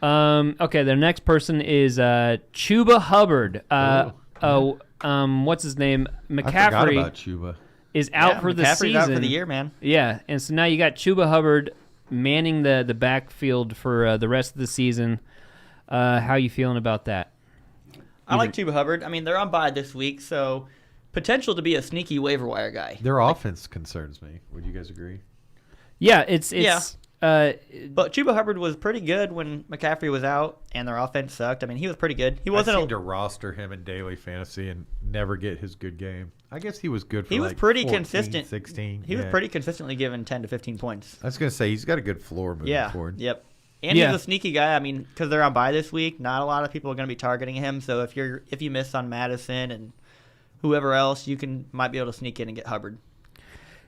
Okay, the next person is Chubba Hubbard. What's his name? I forgot McCaffrey about Chubba. is out for the McCaffrey's season. out for the year, man. Yeah, and so now you got Chubba Hubbard manning the backfield for the rest of the season. How you feeling about that? I like Chubba Hubbard. I mean, they're on bye this week, so potential to be a sneaky waiver wire guy. Their offense concerns me. Would you guys agree? Yeah, it's But Chubba Hubbard was pretty good when McCaffrey was out, and their offense sucked. I mean, he was pretty good. He wasn't. I seem to roster him in daily fantasy and never get his good game. I guess he was good for. He was pretty 14, consistent. 16. He was pretty consistently given 10 to 15 points. I was gonna say he's got a good floor moving forward. Yep. And he's a sneaky guy. I mean, because they're on bye this week, not a lot of people are going to be targeting him. So if you miss on Madison and whoever else, might be able to sneak in and get Hubbard.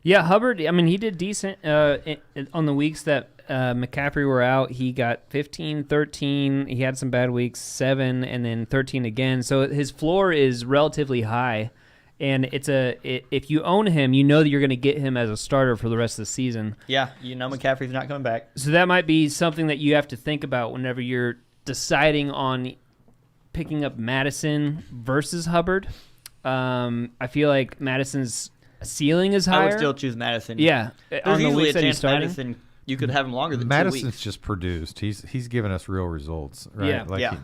Yeah, Hubbard, I mean, he did decent on the weeks that McCaffrey were out. He got 15, 13. He had some bad weeks, 7, and then 13 again. So his floor is relatively high. And if you own him, you know that you're going to get him as a starter for the rest of the season. Yeah, you know McCaffrey's not coming back. So that might be something that you have to think about whenever you're deciding on picking up Madison versus Hubbard. I feel like Madison's ceiling is higher. I would still choose Madison. Yeah. There's easily a chance Madison, you could have him longer than 2 Madison's weeks. just produced. He's given us real results, right? Yeah.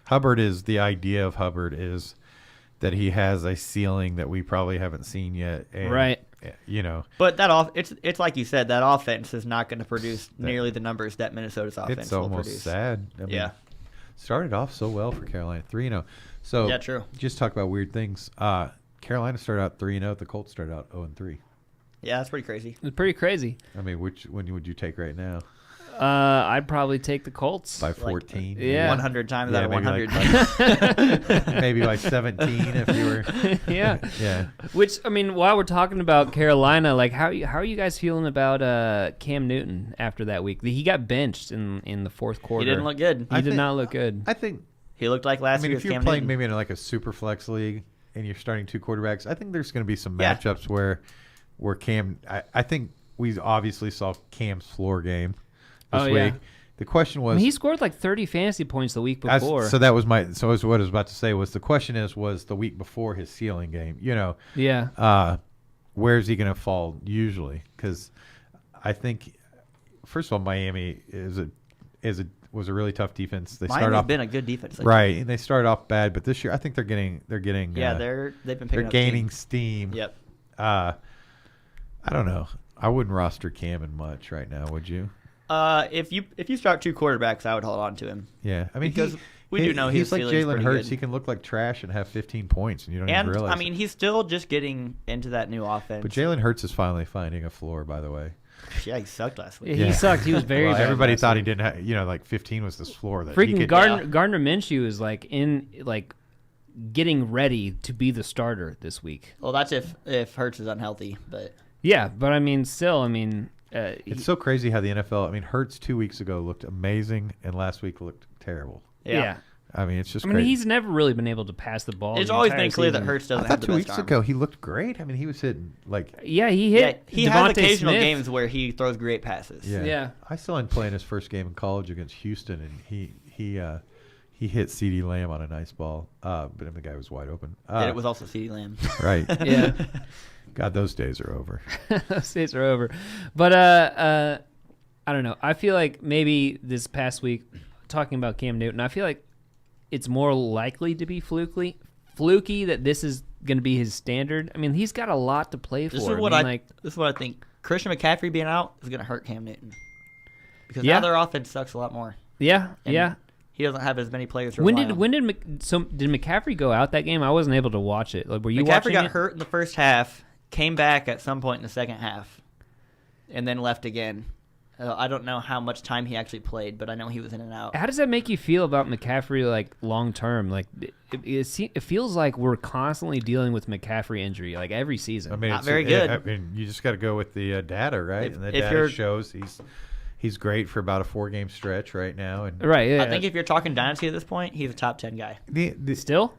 Hubbard is the idea of Hubbard is that he has a ceiling that we probably haven't seen yet. And, right. You know. But it's like you said, that offense is not going to produce nearly the numbers that Minnesota's offense will produce. It's almost sad. I mean, started off so well for Carolina, 3-0. So yeah, true. Just talk about weird things. Carolina started out 3-0. The Colts started out 0-3. Yeah, that's pretty crazy. It's pretty crazy. I mean, which one would you take right now? I'd probably take the Colts. By 14? Yeah. 100 times out of 100. Maybe by 17 if you were. Yeah. Yeah. Which, I mean, while we're talking about Carolina, like how are you guys feeling about Cam Newton after that week? He got benched in the fourth quarter. He didn't look good. He did not look good. I think he looked like last year's if you're Cam playing Newton. maybe in like a super flex league and you're starting 2 quarterbacks, I think there's going to be some matchups where Cam. I think we obviously saw Cam's floor game this week. Yeah. The question was, he scored like 30 fantasy points the week before. So that was what I was about to say was the question was the week before his ceiling game. You know. Yeah. Where's he going to fall usually? Because I think first of all, Miami was a really tough defense. Miami's been a good defense, right? And they started off bad, but this year I think they're getting. Yeah, they've been. They're gaining steam. Yep. I don't know. I wouldn't roster Cam in much right now. Would you? If you start 2 quarterbacks, I would hold on to him. Yeah, I mean, because we do know he's like Jalen Hurts. Good. He can look like trash and have 15 points, and you don't even realize. I mean, he's still just getting into that new offense. But Jalen Hurts is finally finding a floor. By the way. Yeah, he sucked last week. Yeah, he sucked. He was very bad. Everybody thought he didn't have, like 15 was this floor. That freaking Gardner Minshew is getting ready to be the starter this week. Well, that's if Hurts is unhealthy, but yeah, but I mean, still, I mean, it's so crazy how the NFL. I mean, Hurts 2 weeks ago looked amazing, and last week looked terrible. Yeah. I mean, it's just. I mean, he's never really been able to pass the ball. It's always been clear that Hurts doesn't have the best arm. 2 weeks ago he looked great. I mean, he was hitting like. Yeah, he hit. He has occasional games where he throws great passes. Yeah. I saw him playing his first game in college against Houston, and he hit CeeDee Lamb on a nice ball, but the guy was wide open. And it was also CeeDee Lamb. Right. Yeah. God, those days are over. Those days are over. But I don't know. I feel like maybe this past week, talking about Cam Newton, I feel like it's more likely to be fluky that this is going to be his standard. I mean, he's got a lot to play for. This is what I think. Christian McCaffrey being out is going to hurt Cam Newton because now their offense sucks a lot more. Yeah, and he doesn't have as many players. Did McCaffrey go out that game? I wasn't able to watch it. Like, were you watching it? McCaffrey got hurt in the first half, came back at some point in the second half, and then left again. I don't know how much time he actually played, but I know he was in and out. How does that make you feel about McCaffrey, like, long term? Like, it feels like we're constantly dealing with McCaffrey injury, like, every season. I mean, not very good. I mean, you just got to go with the data, right? And the data shows he's great for about a 4-game stretch right now. And right. Yeah. I think if you're talking dynasty at this point, he's a top 10 guy. Still?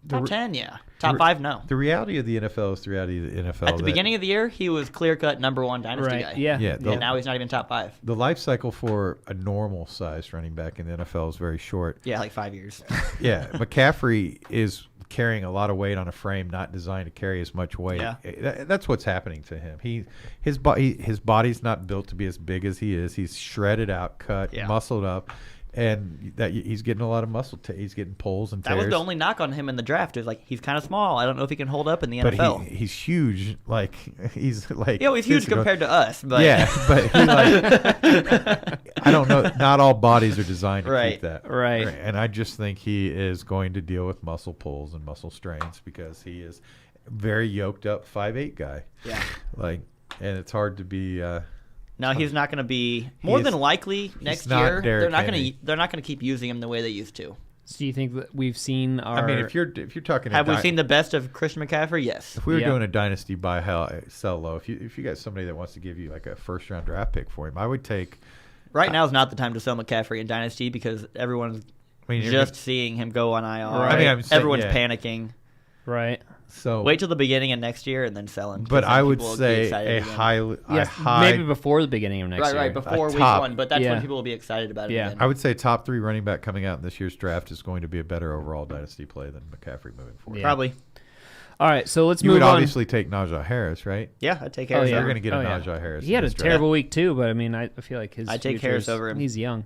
Top 10, yeah. Top 5, no. The reality of the NFL is the reality of the NFL. At the beginning of the year, he was clear-cut number 1 dynasty guy. Yeah. And now he's not even top 5. The life cycle for a normal-sized running back in the NFL is very short. Yeah, like 5 years. Yeah, McCaffrey is carrying a lot of weight on a frame not designed to carry as much weight. Yeah. That's what's happening to him. His body's not built to be as big as he is. He's shredded out, cut, muscled up. And that he's getting a lot of muscle. He's getting pulls and tears. That was the only knock on him in the draft. Is like he's kind of small. I don't know if he can hold up in the but NFL. He's huge. Like he's like he's huge compared to us. But yeah, but he I don't know. Not all bodies are designed to keep that. Right. And I just think he is going to deal with muscle pulls and muscle strains because he is a very yoked up 5'8" guy. Yeah. And it's hard to be. No, he's not going to be. More than likely next year, they're not going to keep using him the way they used to. So do you think that we've seen our? I mean, if you're talking, have we seen the best of Christian McCaffrey? Yes. If we were doing a dynasty buy sell low, if you got somebody that wants to give you like a first round draft pick for him, I would take. Right now is not the time to sell McCaffrey in dynasty because everyone's just seeing him go on IR. Right. I mean, everyone's panicking. Right. So wait till the beginning of next year and then sell him. But I would say a high, maybe before the beginning of next year. Right, before week 1. But that's when people will be excited about it. Again. I would say top 3 running back coming out in this year's draft is going to be a better overall dynasty play than McCaffrey moving forward. Yeah. Probably. All right, so let's move on. You would obviously take Najee Harris, right? Yeah, I'd take Harris. You're going to get a Najee Harris. He had a terrible week too, but I mean, I feel like his. I'd take Harris over him. He's young.